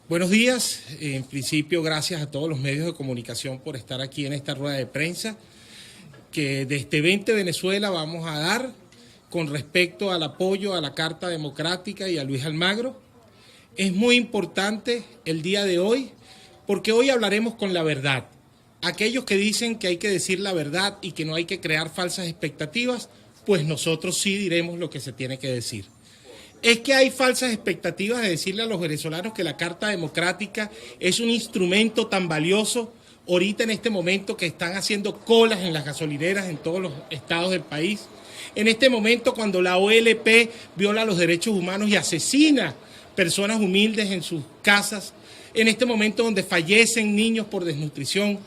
Buenos días. En principio, gracias a todos los medios de comunicación por estar aquí en esta rueda de prensa que desde 20 Venezuela vamos a dar con respecto al apoyo a la Carta Democrática y a Luis Almagro. Es muy importante el día de hoy porque hoy hablaremos con la verdad. Aquellos que dicen que hay que decir la verdad y que no hay que crear falsas expectativas, pues nosotros sí diremos lo que se tiene que decir. Es que hay falsas expectativas de decirle a los venezolanos que la Carta Democrática es un instrumento tan valioso ahorita en este momento que están haciendo colas en las gasolineras en todos los estados del país. En este momento cuando la OLP viola los derechos humanos y asesina personas humildes en sus casas. En este momento donde fallecen niños por desnutrición.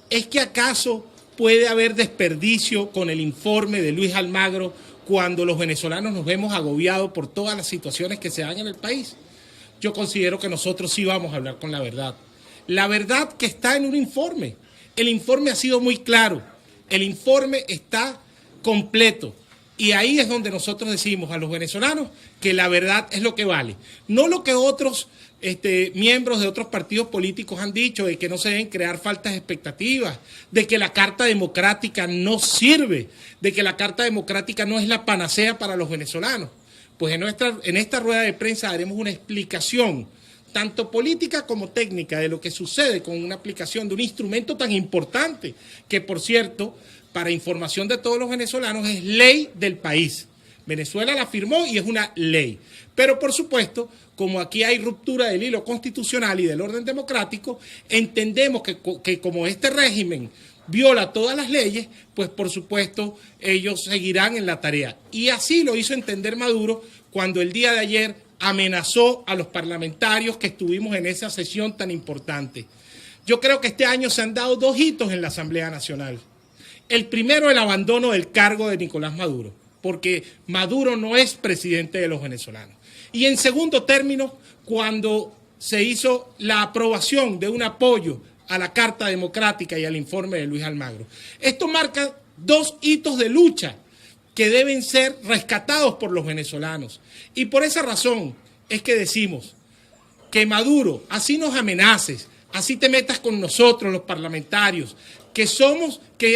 ¿Es que acaso puede haber desperdicio con el informe de Luis Almagro cuando los venezolanos nos vemos agobiados por todas las situaciones que se dan en el país? Yo considero que nosotros sí vamos a hablar con la verdad. La verdad que está en un informe. El informe ha sido muy claro. El informe está completo. Y ahí es donde nosotros decimos a los venezolanos que la verdad es lo que vale. No lo que otros miembros de otros partidos políticos han dicho, de que no se deben crear faltas expectativas, de que la Carta Democrática no sirve, de que la Carta Democrática no es la panacea para los venezolanos. Pues en esta rueda de prensa haremos una explicación, tanto política como técnica, de lo que sucede con una aplicación de un instrumento tan importante, que por cierto, para información de todos los venezolanos, es ley del país. Venezuela la firmó y es una ley. Pero por supuesto, como aquí hay ruptura del hilo constitucional y del orden democrático, entendemos que como este régimen viola todas las leyes, pues por supuesto ellos seguirán en la tarea. Y así lo hizo entender Maduro cuando el día de ayer amenazó a los parlamentarios que estuvimos en esa sesión tan importante. Yo creo que este año se han dado dos hitos en la Asamblea Nacional. El primero, el abandono del cargo de Nicolás Maduro, porque Maduro no es presidente de los venezolanos. Y en segundo término, cuando se hizo la aprobación de un apoyo a la Carta Democrática y al informe de Luis Almagro. Esto marca dos hitos de lucha que deben ser rescatados por los venezolanos. Y por esa razón es que decimos que Maduro, así nos amenaces, así te metas con nosotros los parlamentarios, que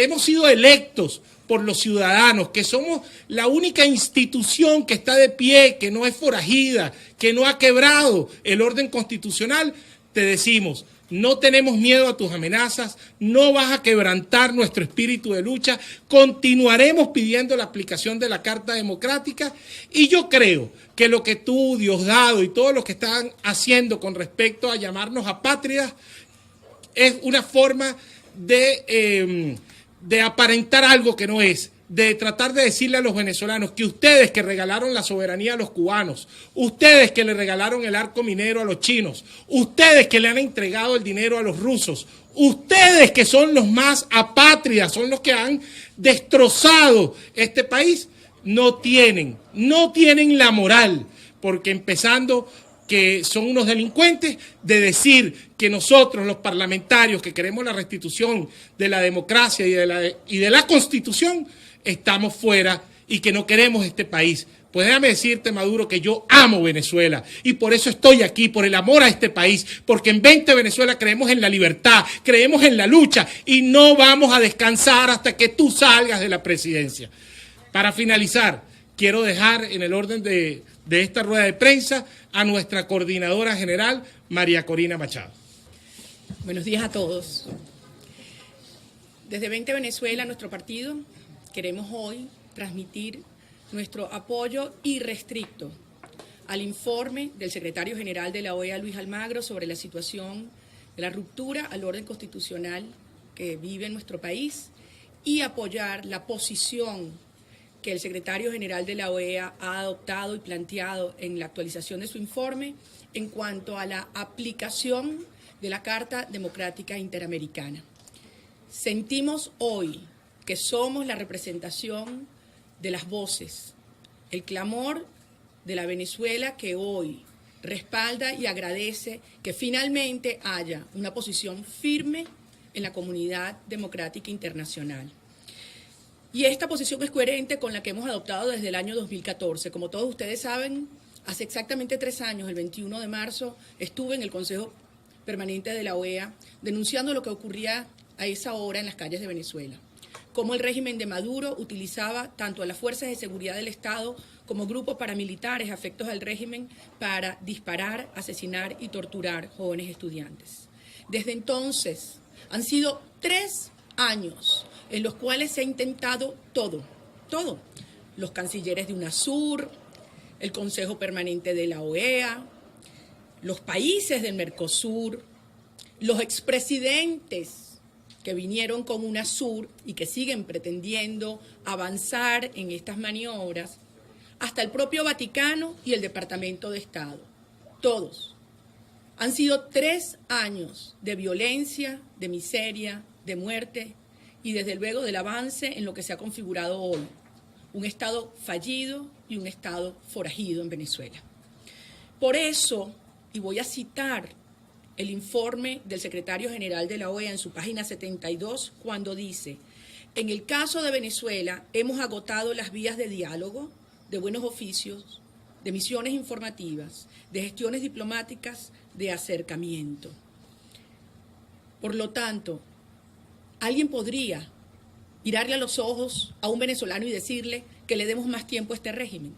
hemos sido electos por los ciudadanos, que somos la única institución que está de pie, que no es forajida, que no ha quebrado el orden constitucional, te decimos, no tenemos miedo a tus amenazas, no vas a quebrantar nuestro espíritu de lucha, continuaremos pidiendo la aplicación de la Carta Democrática y yo creo que lo que tú, Diosdado y todos los que están haciendo con respecto a llamarnos apátridas es una forma de aparentar algo que no es, de tratar de decirle a los venezolanos que ustedes que regalaron la soberanía a los cubanos, ustedes que le regalaron el arco minero a los chinos, ustedes que le han entregado el dinero a los rusos, ustedes que son los más apátridas, son los que han destrozado este país, no tienen la moral, porque empezando que son unos delincuentes, de decir que nosotros, los parlamentarios, que queremos la restitución de la democracia y de la Constitución, estamos fuera y que no queremos este país. Pues déjame decirte, Maduro, que yo amo Venezuela y por eso estoy aquí, por el amor a este país, porque en 20 Venezuela creemos en la libertad, creemos en la lucha y no vamos a descansar hasta que tú salgas de la presidencia. Para finalizar, quiero dejar en el orden de esta rueda de prensa a nuestra coordinadora general, María Corina Machado. Buenos días a todos. Desde 20 Venezuela, nuestro partido, queremos hoy transmitir nuestro apoyo irrestricto al informe del secretario general de la OEA, Luis Almagro, sobre la situación de la ruptura al orden constitucional que vive nuestro país y apoyar la posición que el secretario general de la OEA ha adoptado y planteado en la actualización de su informe en cuanto a la aplicación de la Carta Democrática Interamericana. Sentimos hoy que somos la representación de las voces, el clamor de la Venezuela que hoy respalda y agradece que finalmente haya una posición firme en la comunidad democrática internacional. Y esta posición es coherente con la que hemos adoptado desde el año 2014. Como todos ustedes saben, Hace exactamente 3 años, el 21 de marzo, estuve en el Consejo Permanente de la OEA denunciando lo que ocurría a esa hora en las calles de Venezuela, cómo el régimen de Maduro utilizaba tanto a las fuerzas de seguridad del Estado como grupos paramilitares afectos al régimen para disparar, asesinar y torturar jóvenes estudiantes. Desde entonces han sido 3 años en los cuales se ha intentado todo. Los cancilleres de UNASUR, el Consejo Permanente de la OEA, los países del Mercosur, los expresidentes que vinieron con UNASUR y que siguen pretendiendo avanzar en estas maniobras, hasta el propio Vaticano y el Departamento de Estado. Todos. Han sido 3 años de violencia, de miseria, de muerte y desde luego del avance en lo que se ha configurado hoy. Un Estado fallido y un Estado forajido en Venezuela. Por eso, y voy a citar el informe del secretario general de la OEA en su página 72, cuando dice: en el caso de Venezuela hemos agotado las vías de diálogo, de buenos oficios, de misiones informativas, de gestiones diplomáticas, de acercamiento. Por lo tanto, alguien podría mirarle a los ojos a un venezolano y decirle que le demos más tiempo a este régimen.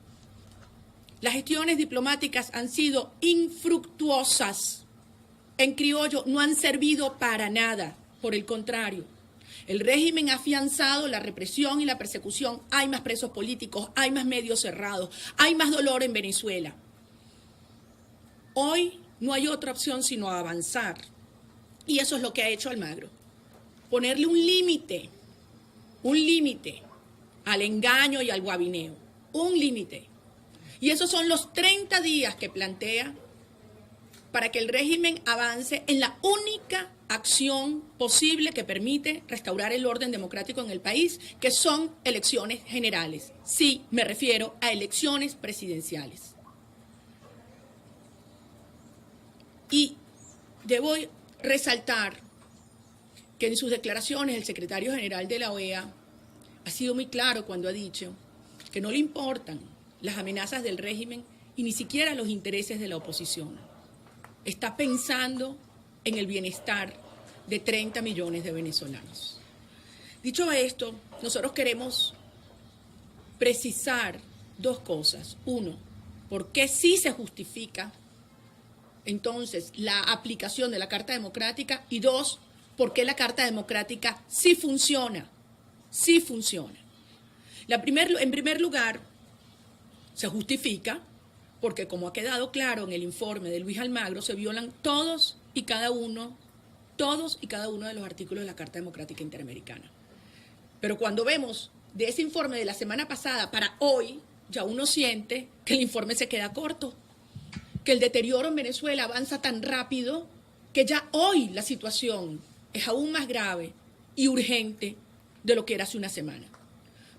Las gestiones diplomáticas han sido infructuosas. En criollo, no han servido para nada. Por el contrario, el régimen ha afianzado la represión y la persecución. Hay más presos políticos, hay más medios cerrados, hay más dolor en Venezuela. Hoy no hay otra opción sino avanzar. Y eso es lo que ha hecho Almagro. Ponerle un límite al engaño y al guabineo, un límite. Y esos son los 30 días que plantea para que el régimen avance en la única acción posible que permite restaurar el orden democrático en el país, que son elecciones generales. Sí, me refiero a elecciones presidenciales. Y debo resaltar que en sus declaraciones el secretario general de la OEA ha sido muy claro cuando ha dicho que no le importan las amenazas del régimen y ni siquiera los intereses de la oposición. Está pensando en el bienestar de 30 millones de venezolanos. Dicho esto, nosotros queremos precisar 2 cosas. 1, ¿por qué sí se justifica entonces la aplicación de la Carta Democrática? Y 2, ¿por qué la Carta Democrática sí funciona? Sí funciona. En primer lugar, se justifica porque, como ha quedado claro en el informe de Luis Almagro, se violan todos y cada uno de los artículos de la Carta Democrática Interamericana. Pero cuando vemos de ese informe de la semana pasada para hoy, ya uno siente que el informe se queda corto, que el deterioro en Venezuela avanza tan rápido que ya hoy la situación es aún más grave y urgente de lo que era hace una semana.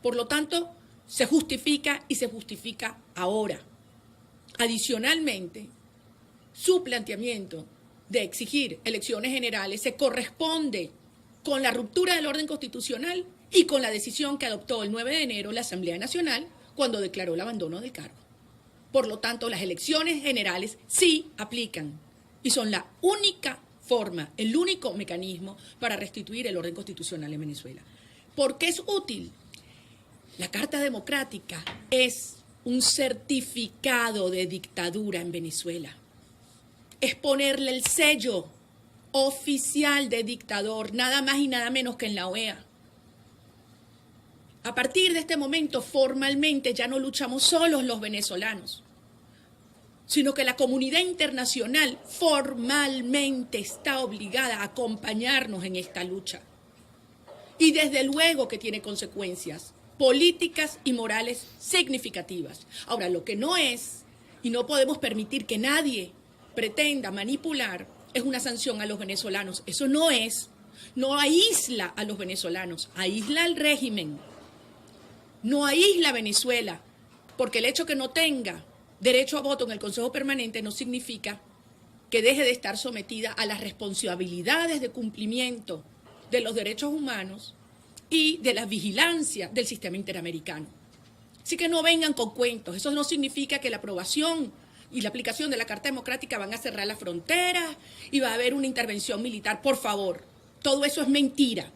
Por lo tanto, se justifica y se justifica ahora. Adicionalmente, su planteamiento de exigir elecciones generales se corresponde con la ruptura del orden constitucional y con la decisión que adoptó el 9 de enero la Asamblea Nacional cuando declaró el abandono del cargo. Por lo tanto, las elecciones generales sí aplican y son la única forma, el único mecanismo para restituir el orden constitucional en Venezuela. ¿Por qué es útil? La Carta Democrática es un certificado de dictadura en Venezuela. Es ponerle el sello oficial de dictador, nada más y nada menos que en la OEA. A partir de este momento, formalmente ya no luchamos solos los venezolanos, sino que la comunidad internacional formalmente está obligada a acompañarnos en esta lucha. Y desde luego que tiene consecuencias políticas y morales significativas. Ahora, lo que no es, y no podemos permitir que nadie pretenda manipular, es una sanción a los venezolanos. Eso no es, no aísla a los venezolanos, aísla al régimen, no aísla a Venezuela, porque el hecho que no tenga derecho a voto en el Consejo Permanente no significa que deje de estar sometida a las responsabilidades de cumplimiento de los derechos humanos y de la vigilancia del sistema interamericano. Así que no vengan con cuentos. Eso no significa que la aprobación y la aplicación de la Carta Democrática van a cerrar las fronteras y va a haber una intervención militar. Por favor, todo eso es mentira.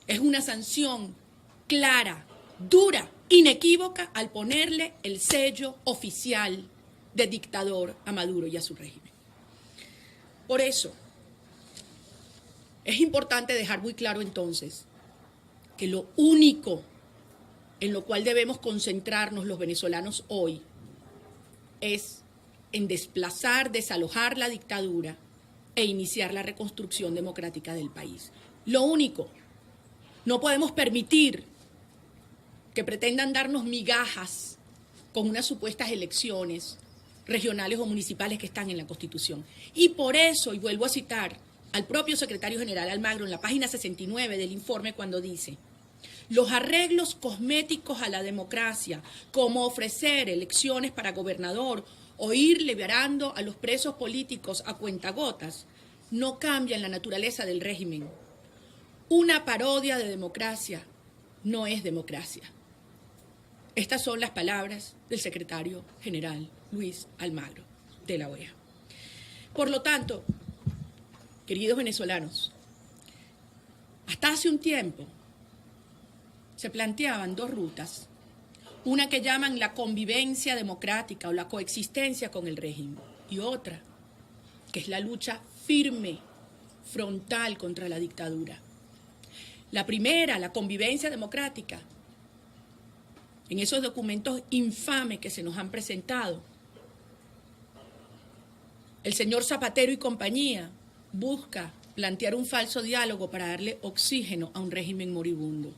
Es una sanción clara, dura, inequívoca al ponerle el sello oficial de dictador a Maduro y a su régimen. Por eso, es importante dejar muy claro entonces que lo único en lo cual debemos concentrarnos los venezolanos hoy es en desplazar, desalojar la dictadura e iniciar la reconstrucción democrática del país. Lo único. No podemos permitir que pretendan darnos migajas con unas supuestas elecciones regionales o municipales que están en la Constitución. Y por eso, y vuelvo a citar al propio secretario general Almagro en la página 69 del informe cuando dice: los arreglos cosméticos a la democracia, como ofrecer elecciones para gobernador o ir liberando a los presos políticos a cuentagotas, no cambian la naturaleza del régimen. Una parodia de democracia no es democracia. Estas son las palabras del secretario general Luis Almagro de la OEA. Por lo tanto, queridos venezolanos, hasta hace un tiempo se planteaban dos rutas, una que llaman la convivencia democrática o la coexistencia con el régimen, y otra que es la lucha firme, frontal contra la dictadura. La primera, la convivencia democrática, en esos documentos infames que se nos han presentado, el señor Zapatero y compañía busca plantear un falso diálogo para darle oxígeno a un régimen moribundo.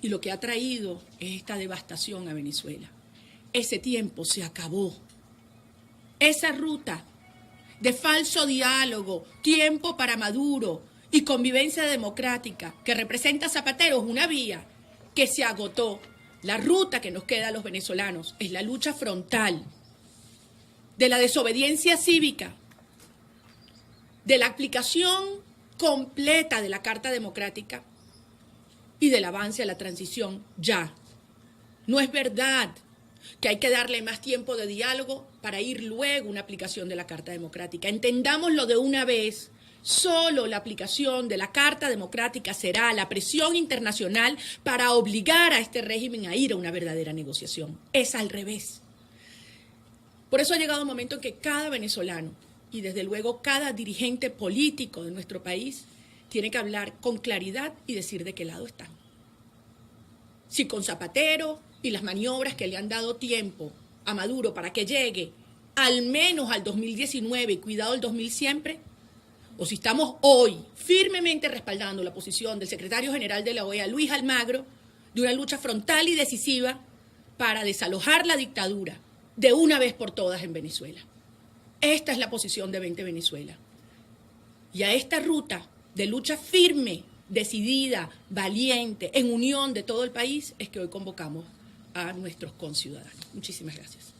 Y lo que ha traído es esta devastación a Venezuela. Ese tiempo se acabó. Esa ruta de falso diálogo, tiempo para Maduro y convivencia democrática que representa Zapatero es una vía que se agotó. La ruta que nos queda a los venezolanos es la lucha frontal de la desobediencia cívica, de la aplicación completa de la Carta Democrática y del avance a la transición ya. No es verdad que hay que darle más tiempo de diálogo para ir luego a una aplicación de la Carta Democrática. Entendámoslo de una vez. Solo la aplicación de la Carta Democrática será la presión internacional para obligar a este régimen a ir a una verdadera negociación. Es al revés. Por eso ha llegado un momento en que cada venezolano y desde luego cada dirigente político de nuestro país tiene que hablar con claridad y decir de qué lado están. Si con Zapatero y las maniobras que le han dado tiempo a Maduro para que llegue al menos al 2019 y cuidado el 2000 siempre, o si estamos hoy firmemente respaldando la posición del secretario general de la OEA, Luis Almagro, de una lucha frontal y decisiva para desalojar la dictadura de una vez por todas en Venezuela. Esta es la posición de 20 Venezuela. Y a esta ruta de lucha firme, decidida, valiente, en unión de todo el país, es que hoy convocamos a nuestros conciudadanos. Muchísimas gracias.